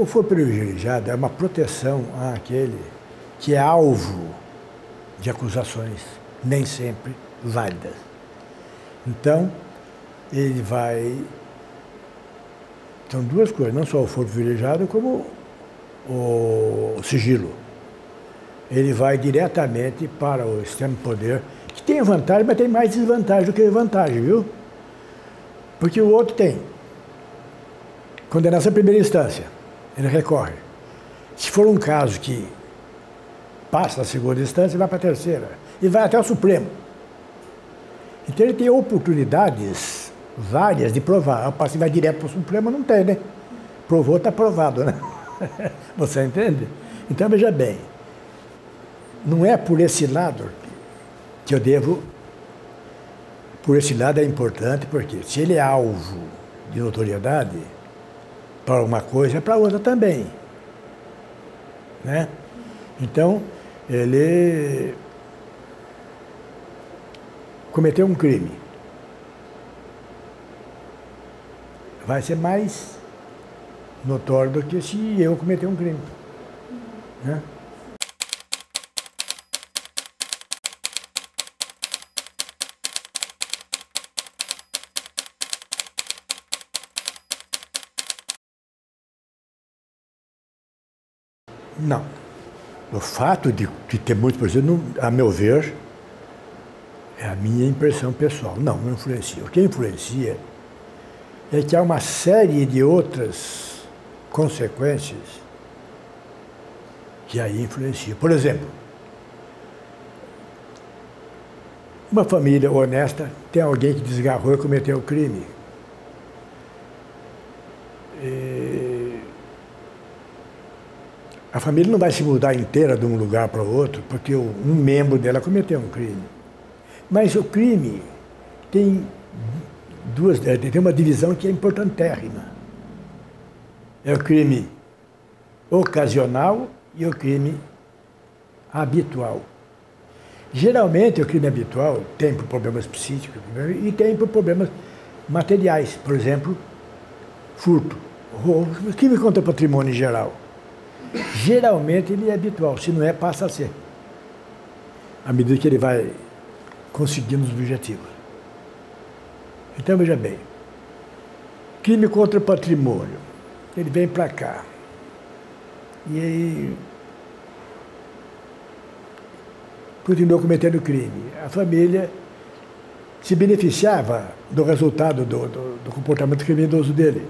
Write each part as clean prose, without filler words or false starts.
O foro privilegiado é uma proteção àquele que é alvo de acusações, nem sempre válidas. Então, ele vai... São duas coisas, não só o foro privilegiado, como o sigilo. Ele vai diretamente para o extremo poder, que tem vantagem, mas tem mais desvantagem do que vantagem, viu? Porque o outro tem condenação em primeira instância, ele recorre. Se for um caso que passa a segunda instância, vai para a terceira, e vai até o Supremo. Então ele tem oportunidades várias de provar. Se vai direto para o Supremo, não tem, né? Provou, está provado, né? Você entende? Então, veja bem, não é por esse lado que eu devo... Por esse lado é importante, porque se ele é alvo de notoriedade, para uma coisa, é para outra também. Né? Então, ele cometeu um crime. Vai ser mais notório do que se eu cometer um crime. Né? Não. O fato de ter muitos processos, a meu ver, é a minha impressão pessoal. Não influencia. O que influencia é que há uma série de outras consequências que aí influenciam. Por exemplo, uma família honesta tem alguém que desgarrou e cometeu o crime. A família não vai se mudar inteira de um lugar para o outro porque um membro dela cometeu um crime. Mas o crime tem uma divisão que é importantérrima. É o crime ocasional e o crime habitual. Geralmente, o crime habitual tem por problemas psíquicos e tem por problemas materiais. Por exemplo, furto, roubo, crime contra o patrimônio em geral. Geralmente ele é habitual, se não é, passa a ser. À medida que ele vai conseguindo os objetivos. Então, veja bem, crime contra o patrimônio, ele vem para cá. E aí continuou cometendo crime. A família se beneficiava do resultado do comportamento criminoso dele.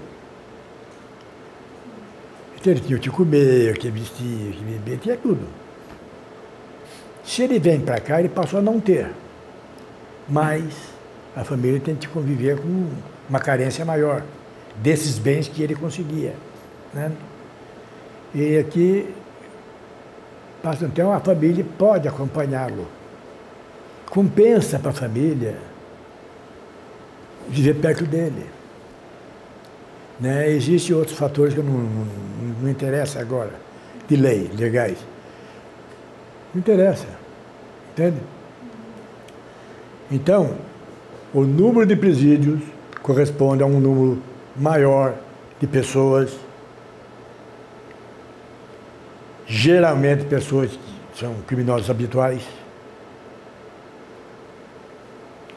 Ele tinha o que comer, o que vestir, o que beber, tinha tudo. Se ele vem para cá, ele passou a não ter. Mas a família tem que conviver com uma carência maior desses bens que ele conseguia. Né? E aqui, passa então, a família pode acompanhá-lo. Compensa para a família viver perto dele. Né? Existem outros fatores que não interessam agora, de lei, legais. Não interessa, entende? Então, o número de presídios corresponde a um número maior de pessoas, geralmente pessoas que são criminosos habituais,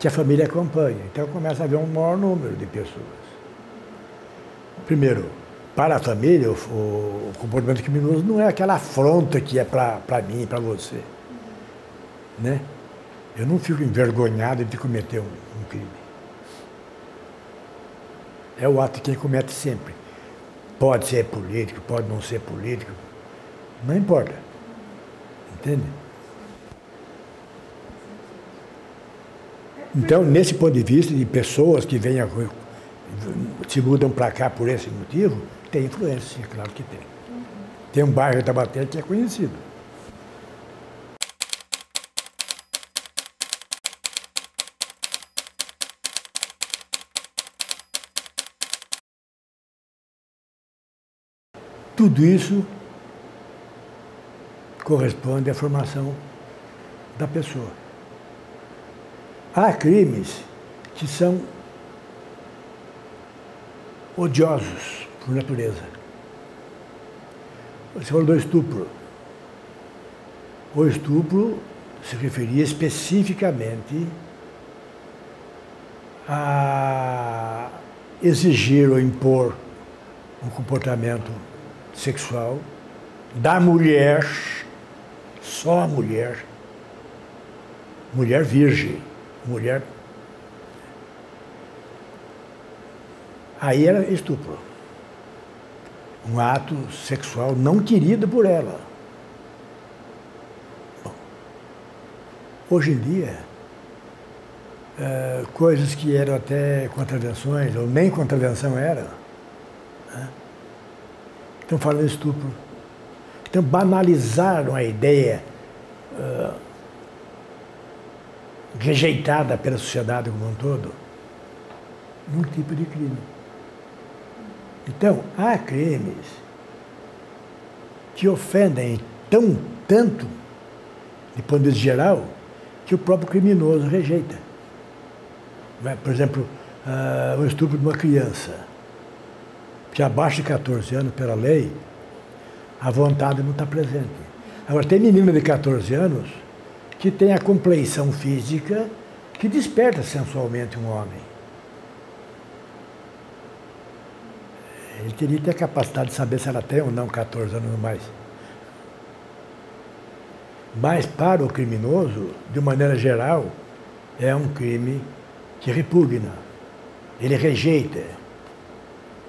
que a família acompanha. Então começa a haver um maior número de pessoas. Primeiro, para a família, o comportamento criminoso não é aquela afronta que é para mim e para você. Né? Eu não fico envergonhado de cometer um crime. É o ato de quem comete sempre. Pode ser político, pode não ser político. Não importa. Entende? Então, nesse ponto de vista de pessoas que vêm se mudam para cá por esse motivo, tem influência, claro que tem. Tem um bairro de Taubaté que é conhecido. Tudo isso corresponde à formação da pessoa. Há crimes que são odiosos por natureza. Você falou do estupro. O estupro se referia especificamente a exigir ou impor um comportamento sexual da mulher, só a mulher virgem, mulher. Aí era estupro. Um ato sexual não querido por ela. Bom, hoje em dia, coisas que eram até contravenções, ou nem contravenção era, né? Estão falando de estupro. Então banalizaram a ideia rejeitada pela sociedade como um todo, num tipo de crime. Então, há crimes que ofendem tanto, de ponto de vista geral, que o próprio criminoso rejeita. Por exemplo, o estupro de uma criança, que abaixo de 14 anos, pela lei, a vontade não está presente. Agora, tem menina de 14 anos que tem a compleição física que desperta sensualmente um homem. Ele teria que ter a capacidade de saber se ela tem ou não 14 anos ou mais. Mas, para o criminoso, de maneira geral, é um crime que repugna. Ele rejeita.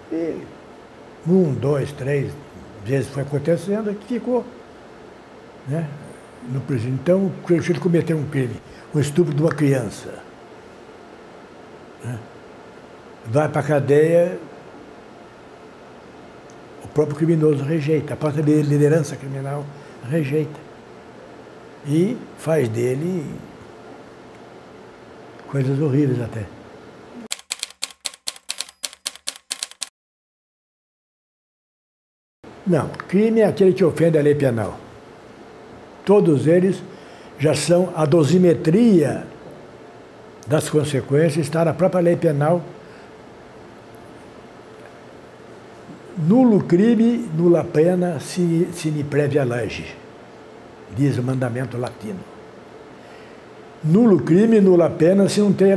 E 1, 2, 3 vezes foi acontecendo que ficou, né, no presídio. Então, se ele cometer um crime, um estupro de uma criança, né, vai para a cadeia, o próprio criminoso rejeita, a própria liderança criminal rejeita. E faz dele coisas horríveis até. Não, crime é aquele que ofende a lei penal. Todos eles já são a dosimetria das consequências, está na própria lei penal. Nulo crime, nula pena, sine previa lege, diz o mandamento latino. Nulo crime, nula pena, se não tem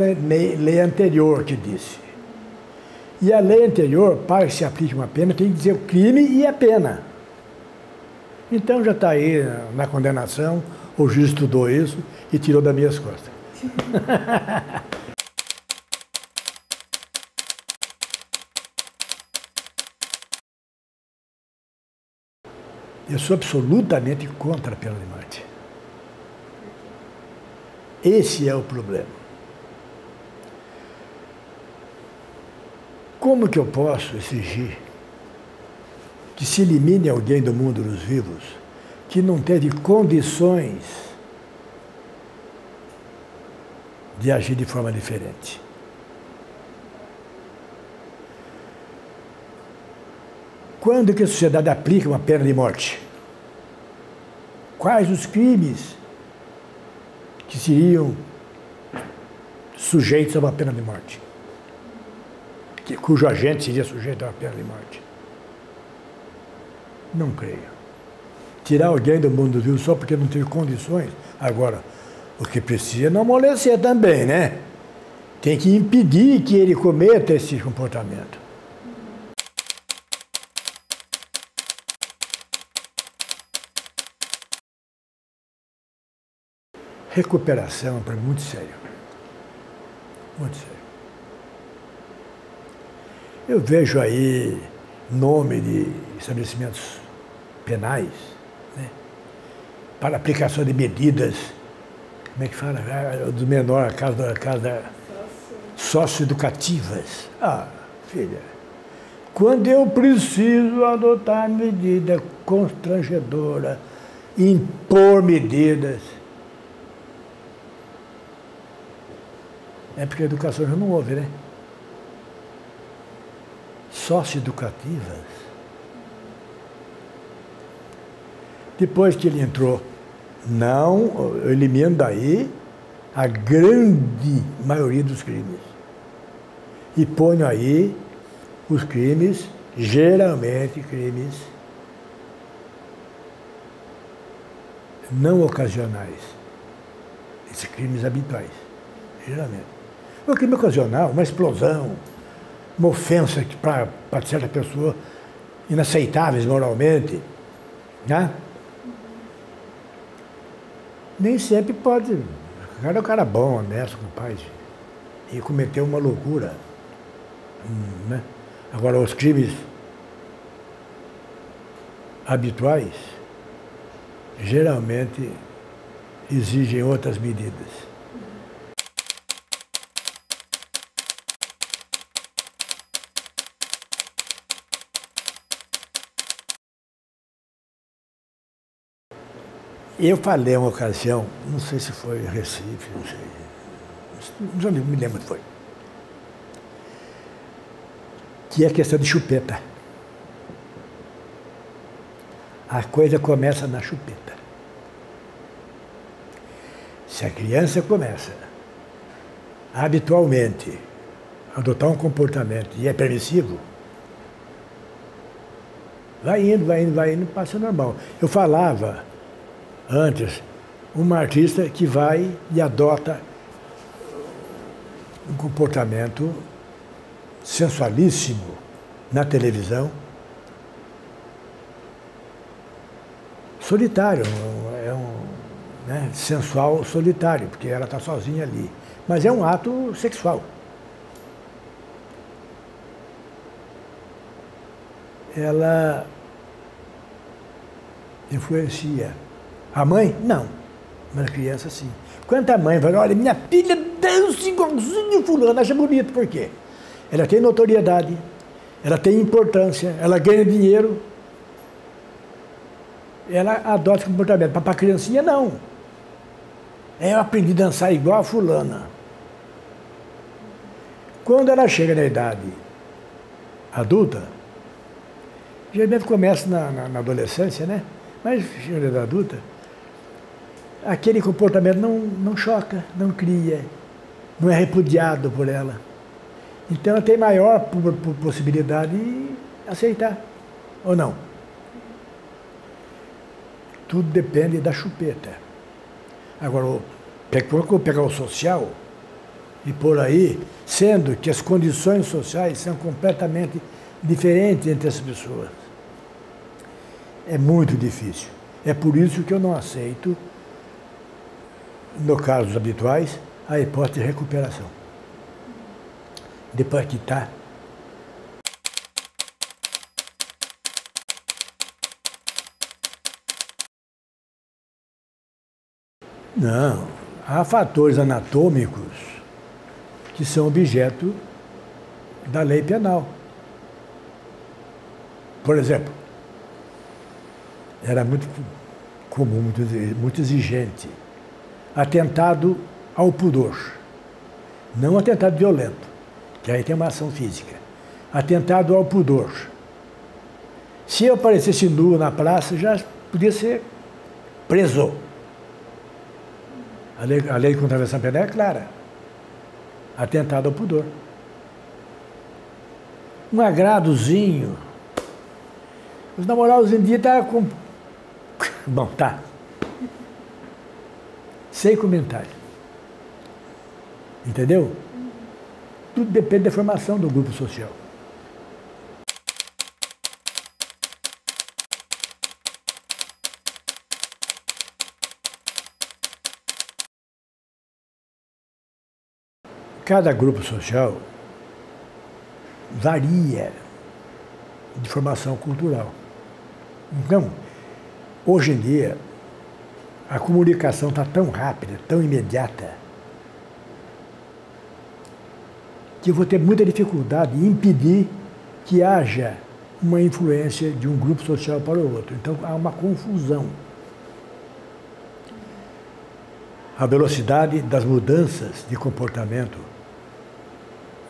lei anterior que disse. E a lei anterior, para que se aplique uma pena, tem que dizer o crime e a pena. Então já está aí na condenação, o juiz estudou isso e tirou das minhas costas. Eu sou absolutamente contra a pena de morte. Esse é o problema. Como que eu posso exigir que se elimine alguém do mundo dos vivos que não teve condições de agir de forma diferente? Quando que a sociedade aplica uma pena de morte? Quais os crimes que seriam sujeitos a uma pena de morte? Cujo agente seria sujeito a uma pena de morte? Não creio. Tirar alguém do mundo dos vivos só porque não teve condições? Agora, o que precisa é não amolecer também, né? Tem que impedir que ele cometa esse comportamento. Recuperação é um problema muito sério. Muito sério. Eu vejo aí nome de estabelecimentos penais, né, para aplicação de medidas, como é que fala? Do menor, casa socioeducativas. Ah, filha, quando eu preciso adotar medida constrangedora, impor medidas, é porque a educação já não houve, né? Socioeducativas. Depois que ele entrou, não, eu elimino daí a grande maioria dos crimes. E ponho aí os crimes, geralmente crimes não ocasionais. Esses crimes habituais, geralmente. O crime ocasional, uma explosão, uma ofensa para certa pessoa, inaceitáveis moralmente, né? Nem sempre pode. O cara é um cara bom, honesto, capaz, e cometeu uma loucura. Né? Agora, os crimes habituais geralmente exigem outras medidas. Eu falei uma ocasião, não sei se foi em Recife, não sei, não me lembro que foi, que é a questão de chupeta. A coisa começa na chupeta. Se a criança começa habitualmente a adotar um comportamento e é permissivo, vai indo, passa normal. Eu falava antes, uma artista que vai e adota um comportamento sensualíssimo na televisão, solitário, né, sensual solitário, porque ela está sozinha ali. Mas é um ato sexual. Ela influencia. A mãe? Não. Mas a criança, sim. Quando a mãe fala, olha, minha filha dança igualzinho fulano, acha bonito. Por quê? Ela tem notoriedade, ela tem importância, ela ganha dinheiro. Ela adota esse comportamento. Para a criancinha, não. Eu aprendi a dançar igual a fulana. Quando ela chega na idade adulta, geralmente começa na adolescência, né? Mas chega na idade adulta, aquele comportamento não choca, não cria, não é repudiado por ela. Então ela tem maior possibilidade de aceitar, ou não? Tudo depende da chupeta. Agora, quando pegar o social e por aí, sendo que as condições sociais são completamente diferentes entre as pessoas, é muito difícil. É por isso que eu não aceito, no caso dos habituais, a hipótese de recuperação. Depois que está. Não, há fatores anatômicos que são objeto da lei penal. Por exemplo, era muito comum, muito exigente, atentado ao pudor, não atentado violento, que aí tem uma ação física. Atentado ao pudor. Se eu aparecesse nu na praça, já podia ser preso. A lei de contravenção penal é clara. Atentado ao pudor. Um agradozinho. Os namorados em dia estavam com... Bom, tá. Sem comentário. Entendeu? Tudo depende da formação do grupo social. Cada grupo social varia de formação cultural. Então, hoje em dia, a comunicação está tão rápida, tão imediata, que eu vou ter muita dificuldade em impedir que haja uma influência de um grupo social para o outro. Então, há uma confusão. A velocidade das mudanças de comportamento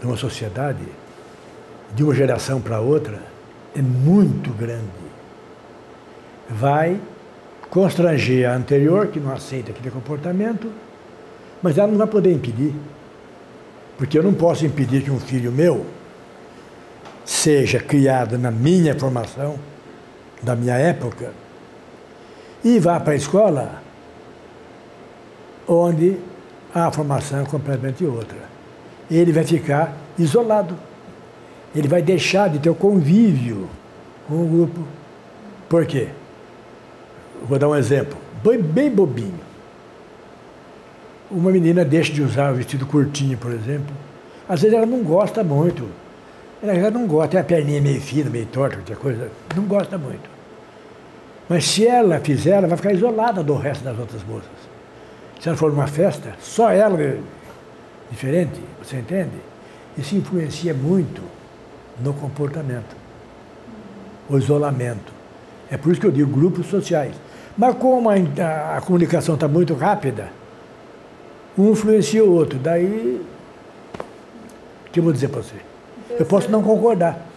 de uma sociedade, de uma geração para outra, é muito grande. Vai constranger a anterior, que não aceita aquele comportamento, mas ela não vai poder impedir. Porque eu não posso impedir que um filho meu seja criado na minha formação, da minha época, e vá para a escola onde a formação é completamente outra. Ele vai ficar isolado. Ele vai deixar de ter o convívio com o grupo. Por quê? Vou dar um exemplo, bem bobinho. Uma menina deixa de usar o vestido curtinho, por exemplo. Às vezes ela não gosta muito. Ela já não gosta, tem a perninha meio fina, meio torta, qualquer coisa. Não gosta muito. Mas se ela fizer, ela vai ficar isolada do resto das outras moças. Se ela for numa festa, só ela é diferente, você entende? Isso influencia muito no comportamento, o isolamento. É por isso que eu digo grupos sociais. Mas como a comunicação está muito rápida, um influencia o outro. Daí, o que eu vou dizer para você? Eu posso não concordar.